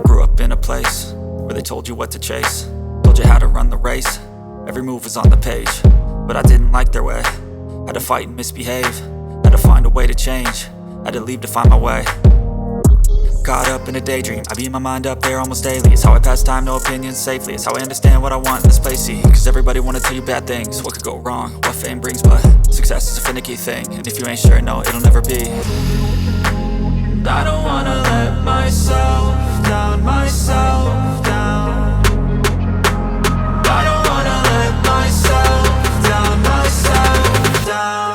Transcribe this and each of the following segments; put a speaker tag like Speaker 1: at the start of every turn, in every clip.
Speaker 1: grew up in a place where they told you what to chase, told you how to run the race. Every move was on the page, but I didn't like their way. Had to fight and misbehave, had to find a way to change, had to leave to find my way. Caught up in a daydream, I beat my mind up there almost daily. It's how I pass time, no opinions safely. It's how I understand what I want in this place, see. Cause everybody wanna tell you bad things, what could go wrong, what fame brings. But success is a finicky thing, and if you ain't sure, no, it'll never be. I don't wanna let myself down, myself down. I don't wanna let myself down, myself down.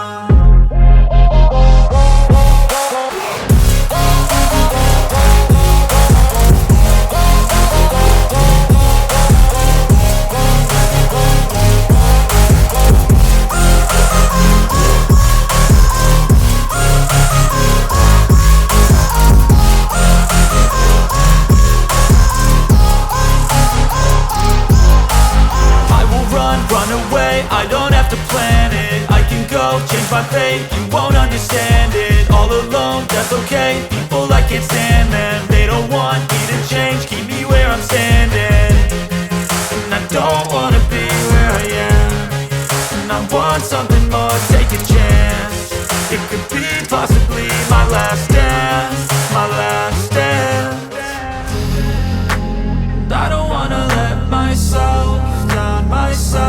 Speaker 1: Run away, I don't have to plan it. I can go, change my fate, you won't understand it. All alone, that's okay, people I can't stand them. They don't want me to change, keep me where I'm standing. And I don't wanna be where I am, and I want something more, take a chance. It could be possibly my last dance, my last dance. I don't wanna let myself down, myself